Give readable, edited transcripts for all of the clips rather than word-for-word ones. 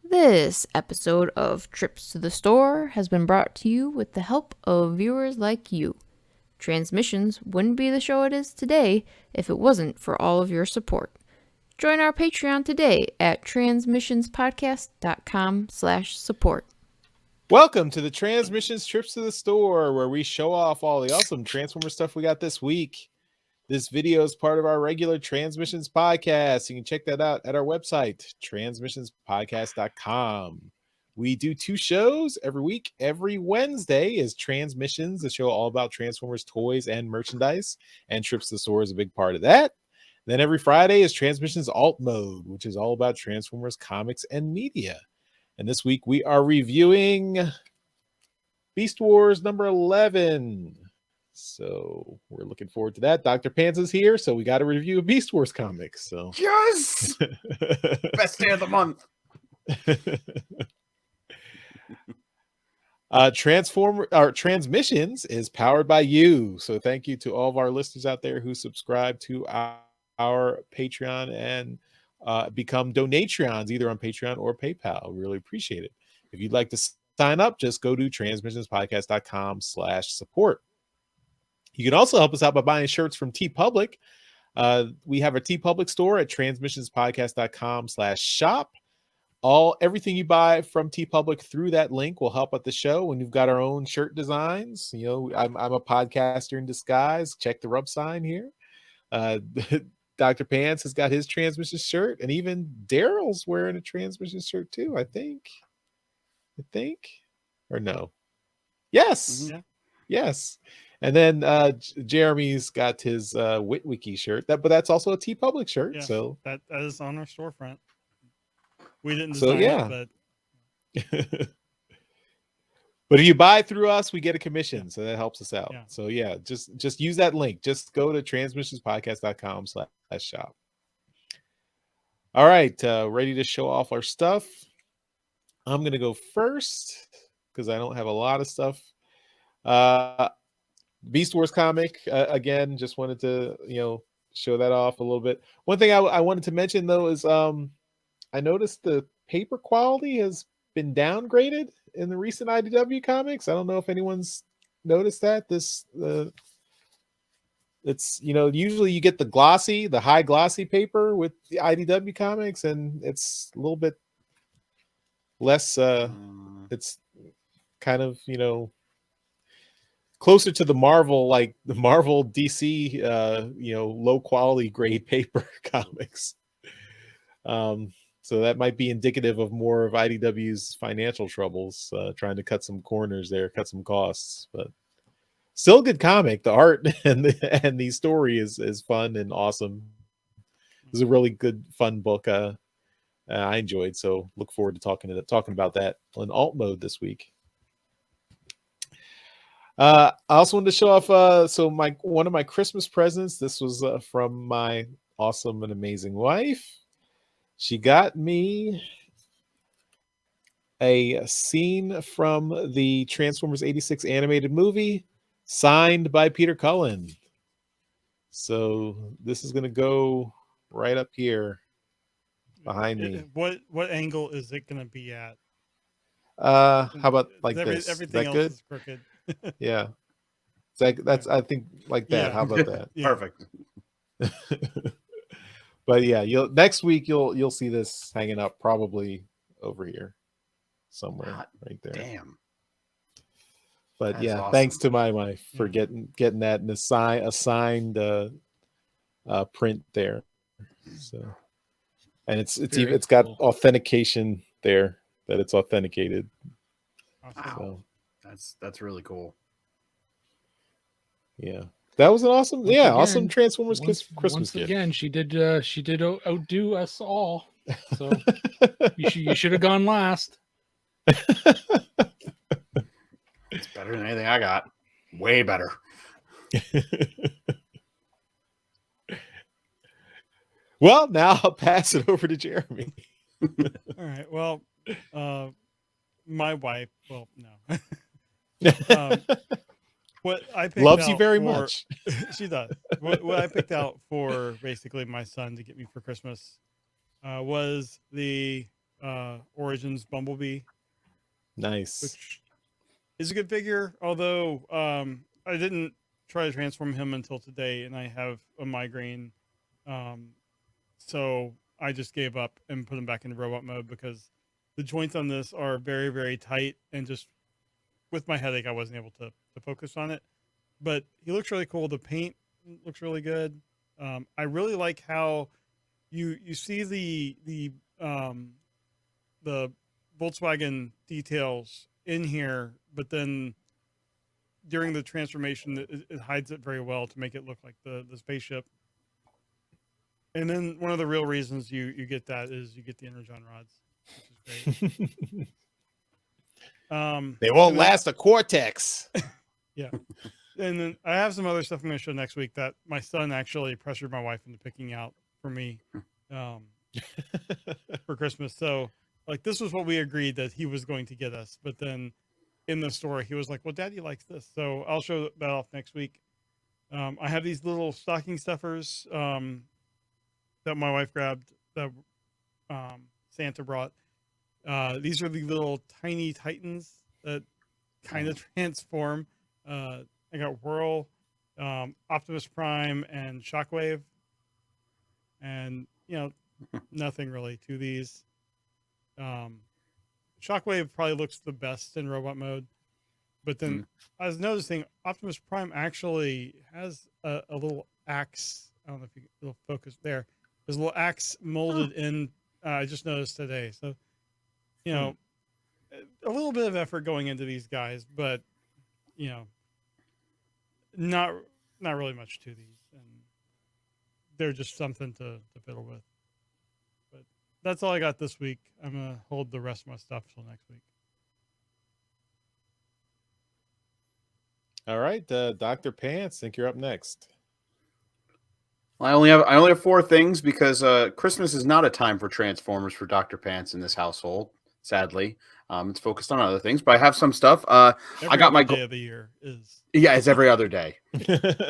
This episode of Trips to the Store has been brought to you with the help of viewers like you. Transmissions wouldn't be the show it is today if it wasn't for all of your support. Join our Patreon today at transmissionspodcast.com/support. Welcome to the Transmissions Trips to the Store, where we show off all the awesome Transformer stuff we got this week. This video is part of our regular Transmissions podcast. You can check that out at our website, transmissionspodcast.com. We do 2 shows every week. Every Wednesday is Transmissions, a show all about Transformers toys and merchandise, and Trips to the Store is a big part of that. Then every Friday is Transmissions Alt Mode, which is all about Transformers comics and media. And this week we are reviewing Beast Wars number 11. So we're looking forward to that. Dr. Pants is here, so we got to review a Beast Wars comic. So yes, best day of the month. Transmissions is powered by you. So thank you to all of our listeners out there who subscribe to our Patreon and become donatrons either on Patreon or PayPal. We really appreciate it. If you'd like to sign up, just go to transmissionspodcast.com/support. You can also help us out by buying shirts from TeePublic. We have a TeePublic store at transmissionspodcast.com/shop. Everything you buy from TeePublic through that link will help out the show. And we've got our own shirt designs. You know, I'm a podcaster in disguise. Check the rub sign here. Dr. Pants has got his Transmissions shirt, and even Darryl's wearing a Transmissions shirt too, I think. Or no? Yes. Mm-hmm. Yes. And then Jeremy's got his Witwiki shirt. But that's also a TeePublic shirt. Yeah, so that is on our storefront. We didn't design it, but but if you buy through us, we get a commission, so that helps us out. Yeah. So yeah, just use that link. Just go to transmissionspodcast.com/shop. All right, ready to show off our stuff. I'm gonna go first because I don't have a lot of stuff. Beast Wars comic, again, just wanted to show that off a little bit. One thing I wanted to mention though is I noticed the paper quality has been downgraded in the recent IDW comics. I don't know if anyone's noticed that. It's usually you get the high glossy paper with the IDW comics, and it's a little bit less it's kind of closer to the Marvel DC low quality grade paper comics. So that might be indicative of more of IDW's financial troubles, trying to cut some corners there, cut some costs, but still a good comic. The art and the story is fun and awesome. It was a really good, fun book. I enjoyed, so look forward to talking about that on Alt Mode this week. I also wanted to show off one of my Christmas presents. This was from my awesome and amazing wife. She got me a scene from the Transformers 86 animated movie signed by Peter Cullen. So this is going to go right up here behind me. What angle is it going to be at? How about like this? Everything is that else good? is crooked. Yeah. That's I think like that. Yeah. How about that? Yeah. Perfect. But yeah, next week you'll see this hanging up probably over here somewhere, right there. Damn. But That's yeah, awesome. Thanks to my wife for getting that in a signed print there. So, and it's got authentication there that it's authenticated. Awesome. So, that's really cool. Yeah. That was an awesome Transformers Christmas gift. Again, she did outdo us all. So you should have gone last. It's better than anything I got. Way better. Well, now I'll pass it over to Jeremy. All right. Well, my wife. Well, no. What I picked loves out you very for, much. She does. What I picked out for basically my son to get me for Christmas was the Origins Bumblebee, Nice. which is a good figure. Although I didn't try to transform him until today, and I have a migraine, so I just gave up and put him back into robot mode because the joints on this are very, very tight, and just with my headache, I wasn't able to focus on it. But he looks really cool. The paint looks really good. I really like how you see the Volkswagen details in here, but then during the transformation, it hides it very well to make it look like the spaceship. And then one of the real reasons you get that is you get the energon rods, which is great. They won't last a Cortex. Yeah. And then I have some other stuff I'm going to show next week that my son actually pressured my wife into picking out for me for Christmas. So, like, this was what we agreed that he was going to get us. But then in the store, he was like, well, Daddy likes this. So I'll show that off next week. I have these little stocking stuffers that my wife grabbed that Santa brought. These are the little tiny Titans that kind of transform. I got Whirl, Optimus Prime, and Shockwave. And, nothing really to these. Shockwave probably looks the best in robot mode. But then I was noticing Optimus Prime actually has a little axe. I don't know if you'll focus there. There's a little axe molded in. I just noticed today. So, a little bit of effort going into these guys, but, not really much to these. And they're just something to fiddle with. But that's all I got this week. I'm going to hold the rest of my stuff till next week. All right, Dr. Pants, I think you're up next. I only have 4 things because Christmas is not a time for Transformers for Dr. Pants in this household. Sadly, it's focused on other things. But I have some stuff. I got my day of the year is it's every other day.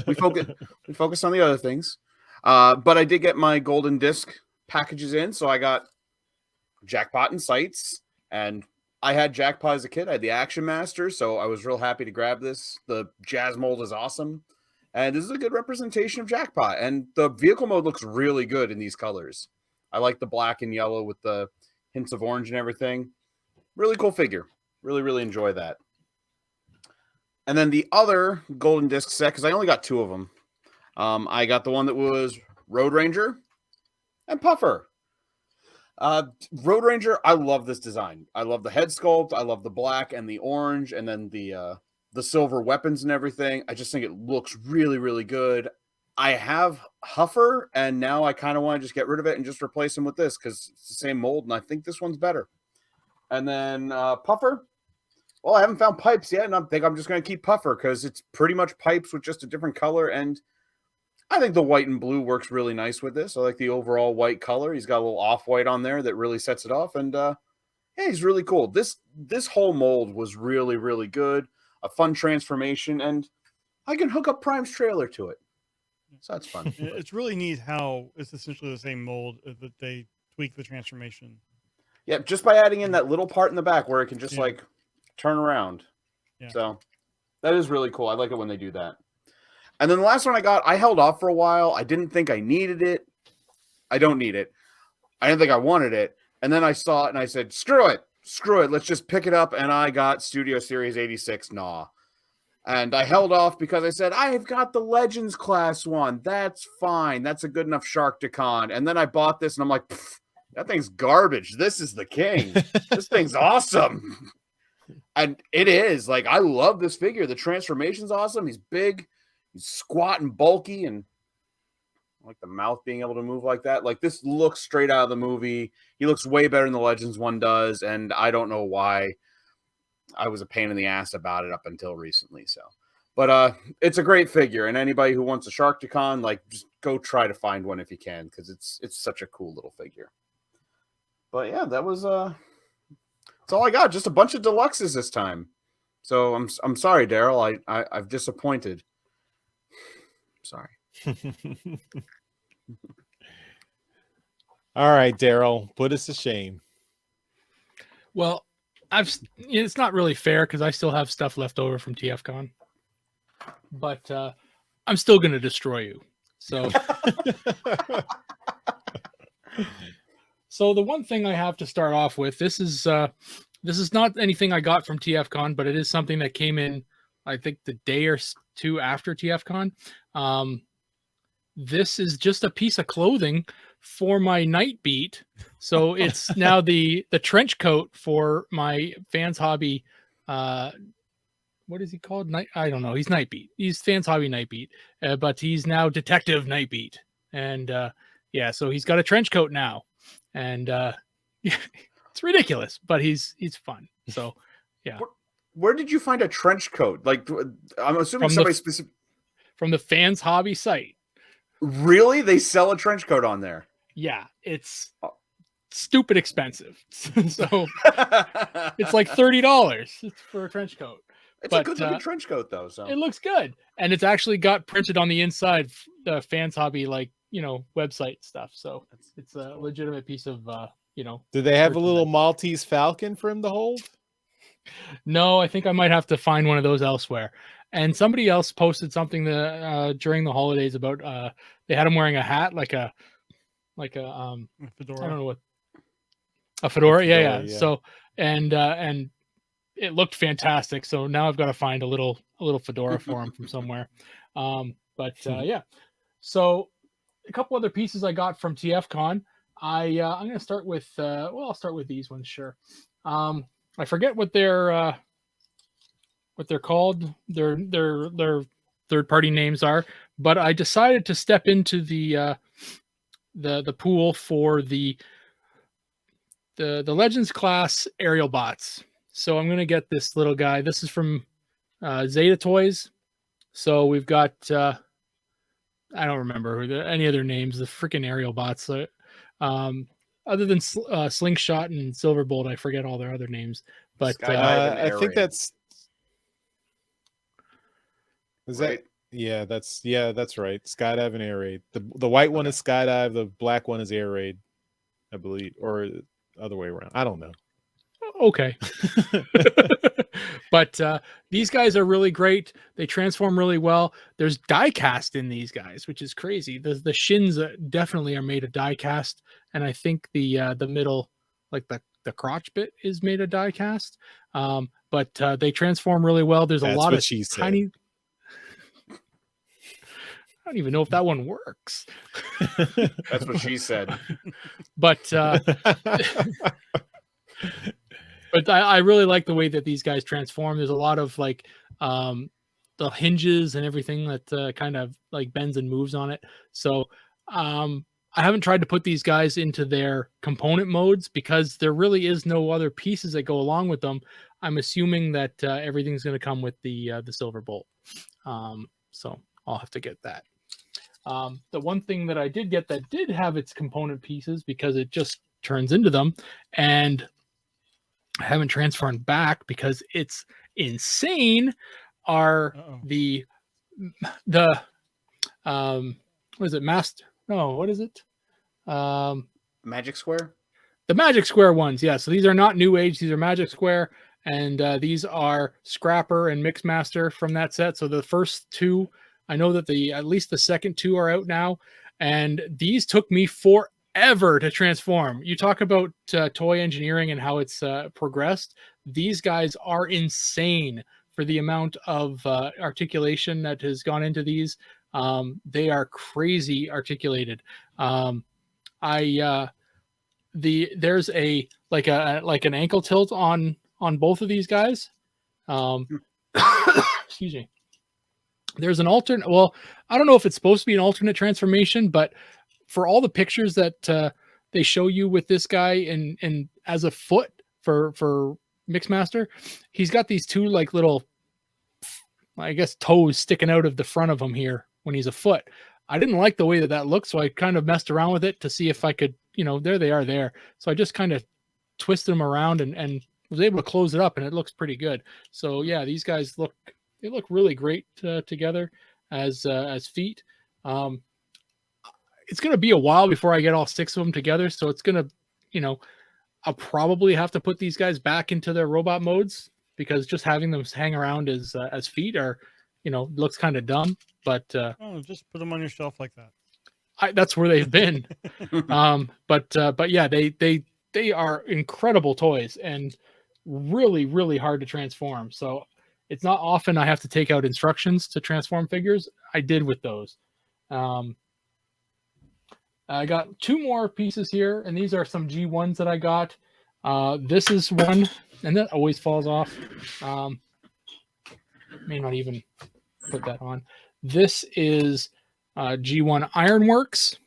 we focus on the other things. But I did get my golden disc packages in, so I got Jackpot and Sights, and I had Jackpot as a kid. I had the Action Master, so I was real happy to grab this. The Jazz mold is awesome. And this is a good representation of Jackpot. And the vehicle mode looks really good in these colors. I like the black and yellow with the hints of orange and everything. Really cool figure. Really, really enjoy that. And then the other golden disc set, because I only got 2 of them. I got the one that was Road Ranger and Puffer. Road Ranger, I love this design. I love the head sculpt. I love the black and the orange, and then the silver weapons and everything. I just think it looks really, really good. I have Huffer, and now I kind of want to just get rid of it and just replace him with this because it's the same mold, and I think this one's better. And then Puffer. Well, I haven't found Pipes yet, and I think I'm just going to keep Puffer because it's pretty much Pipes with just a different color, and I think the white and blue works really nice with this. I like the overall white color. He's got a little off-white on there that really sets it off, and yeah, he's really cool. This whole mold was really, really good. A fun transformation, and I can hook up Prime's trailer to it. So that's fun. It's really neat how it's essentially the same mold that they tweak the transformation. Yeah, just by adding in that little part in the back where it can just like turn around. Yeah. So that is really cool. I like it when they do that. And then the last one I got, I held off for a while. I didn't think I needed it. I don't need it. I didn't think I wanted it. And then I saw it and I said, screw it. Let's just pick it up. And I got Studio Series 86 Gnaw. And I held off because I said, I've got the Legends class one. That's fine. That's a good enough Sharkticon. And then I bought this and I'm like, that thing's garbage. This is the king. This thing's awesome. And it is. Like, I love this figure. The transformation's awesome. He's big. He's squat and bulky. And I like the mouth being able to move like that. Like, this looks straight out of the movie. He looks way better than the Legends one does. And I don't know why I was a pain in the ass about it up until recently. So, but it's a great figure, and anybody who wants a Sharkticon, like, just go try to find one if you can, because it's such a cool little figure. But yeah, that was that's all I got. Just a bunch of deluxes this time. So I'm sorry, Darryl. I've disappointed. Sorry. All right, Darryl, put us to shame. Well, it's not really fair because I still have stuff left over from TFcon, but I'm still going to destroy you. So, so the one thing I have to start off with, this is not anything I got from TFcon, but it is something that came in, I think, the day or two after TFcon. This is just a piece of clothing for my night beat. So it's now the trench coat for my Fans Hobby. What is he called? I don't know. He's Night Beat. He's Fans Hobby Night Beat, but he's now Detective Night Beat. And yeah, so he's got a trench coat now, and it's ridiculous, but he's fun. So yeah. Where did you find a trench coat? Like, I'm assuming somebody specific from the Fans Hobby site. Really? They sell a trench coat on there? Yeah, it's stupid expensive. So it's like $30 for a trench coat. It's a good looking trench coat though. So it looks good. And it's actually got printed on the inside the Fans Hobby, like, website stuff. So it's a legitimate piece of, Do they have a little Maltese falcon for him to hold? No, I think I might have to find one of those elsewhere. And somebody else posted something during the holidays about they had him wearing a hat, like a fedora. I don't know what, a fedora. Yeah. So and it looked fantastic. So now I've got to find a little fedora for him from somewhere. Yeah. So a couple other pieces I got from TFcon. I'm going to start with I'll start with these ones. Sure. I forget what they're called. Their third party names are, but I decided to step into the pool for the Legends class aerial bots. So I'm going to get this little guy. This is from Zeta Toys. So we've got I don't remember any other names. The freaking aerial bots. Other than Slingshot and Silverbolt, I forget all their other names. But I think that's right? that's right. Skydive and Air Raid. The white one is Skydive. The black one is Air Raid, I believe, or other way around. I don't know. Okay. But these guys are really great. They transform really well. There's die cast in these guys, which is crazy. The shins definitely are made of die cast, and I think the middle, like the crotch bit, is made of die cast. But they transform really well. There's a lot of tiny. I don't even know if that one works. That's what she said. But but I really like the way that these guys transform. There's a lot of like the hinges and everything that kind of like bends and moves on it. So I haven't tried to put these guys into their component modes because there really is no other pieces that go along with them. I'm assuming that everything's going to come with the Silver Bolt. So I'll have to get that. The one thing that I did get that did have its component pieces because it just turns into them, and I haven't transformed back because it's insane, are the what is it? What is it? Magic Square? The Magic Square ones, yeah. So these are not New Age, these are Magic Square, and these are Scrapper and Mixmaster from that set. So the first two, I know that at least the second two are out now, and these took me forever to transform. You talk about toy engineering and how it's progressed. These guys are insane for the amount of articulation that has gone into these. They are crazy articulated. There's a like an ankle tilt on both of these guys. Excuse me. There's an alternate. Well, I don't know if it's supposed to be an alternate transformation, but for all the pictures that they show you with this guy and as a foot for Mixmaster, he's got these two like little, I guess, toes sticking out of the front of him here when he's a foot. I didn't like the way that looked, so I kind of messed around with it to see if I could, there they are there. So I just kind of twisted them around and was able to close it up, and it looks pretty good. So yeah, these guys look really great together as feet. It's going to be a while before I get all 6 of them together. So it's going to, I'll probably have to put these guys back into their robot modes because just having them hang around as feet are, looks kind of dumb. But Oh, just put them on your shelf like that. that's where they've been. But yeah, they are incredible toys and really, really hard to transform. So it's not often I have to take out instructions to transform figures. I did with those. I got 2 more pieces here, and these are some G1s that I got. This is one, and that always falls off. May not even put that on. This is G1 Ironworks.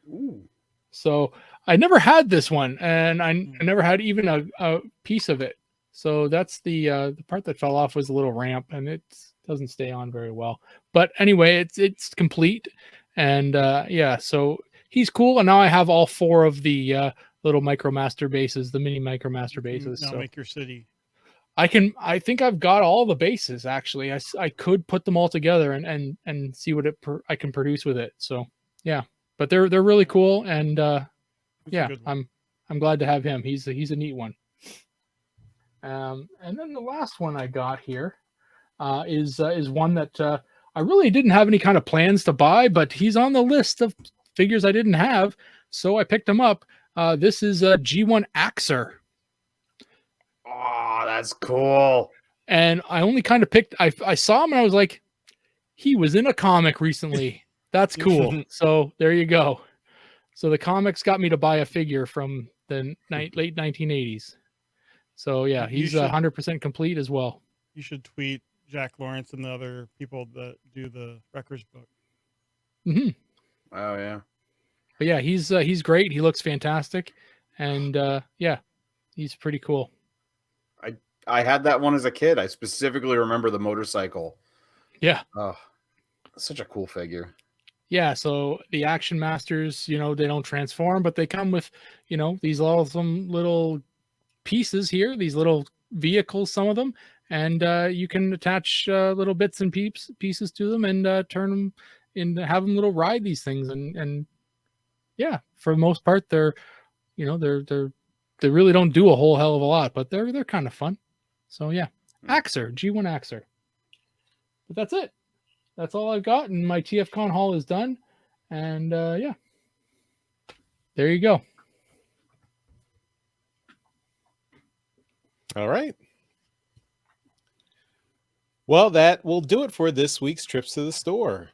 Ooh. So I never had this one, and I never had even a piece of it. So that's the part that fell off was a little ramp, and it doesn't stay on very well. But anyway, it's complete, and yeah, so he's cool. And now I have all 4 of the little MicroMaster bases, the mini MicroMaster bases. Now So make your city. I think I've got all the bases actually. I could put them all together and see what I can produce with it. So yeah, but they're really cool, and That's a yeah, good one. I'm glad to have him. He's a neat one. And then the last one I got here is one that I really didn't have any kind of plans to buy, but he's on the list of figures I didn't have, so I picked him up. This is a G1 Axer. Oh, that's cool. And I only kind of I saw him and I was like, he was in a comic recently. That's cool. So there you go. So the comics got me to buy a figure from the late 1980s. So yeah, You he's should- 100% complete as well. You should tweet Jack Lawrence and the other people that do the Wreckers book. Hmm. Oh yeah. But yeah, he's great. He looks fantastic, and yeah, he's pretty cool. I had that one as a kid. I specifically remember the motorcycle. Yeah. Oh, such a cool figure. Yeah, so the Action Masters, they don't transform, but they come with, these awesome little pieces here, these little vehicles, some of them, and you can attach little bits and pieces to them and turn them and have them little ride these things, and yeah, for the most part, they're, they really don't do a whole hell of a lot, but they're kind of fun. So yeah, Axer, G1 Axer. But that's it. That's all I've got, and my TFcon haul is done. And yeah, there you go. All right. Well, that will do it for this week's Trips to the Store.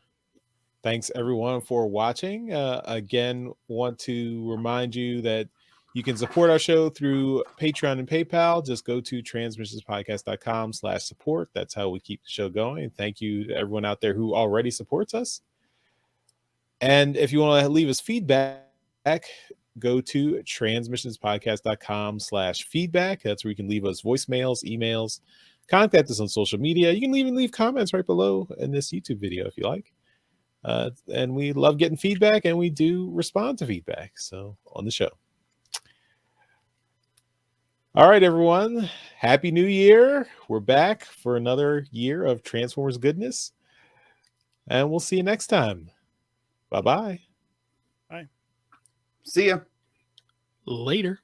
Thanks everyone for watching. Again, want to remind you that you can support our show through Patreon and PayPal. Just go to transmissionspodcast.com/support. That's how we keep the show going. Thank you to everyone out there who already supports us. And if you want to leave us feedback, go to transmissionspodcast.com/feedback. That's where you can leave us voicemails, emails, contact us on social media. You can even leave comments right below in this YouTube video if you like. And we love getting feedback, and we do respond to feedback. So on the show. All right, everyone. Happy New Year. We're back for another year of Transformers goodness. And we'll see you next time. Bye-bye. Bye. See ya. Later.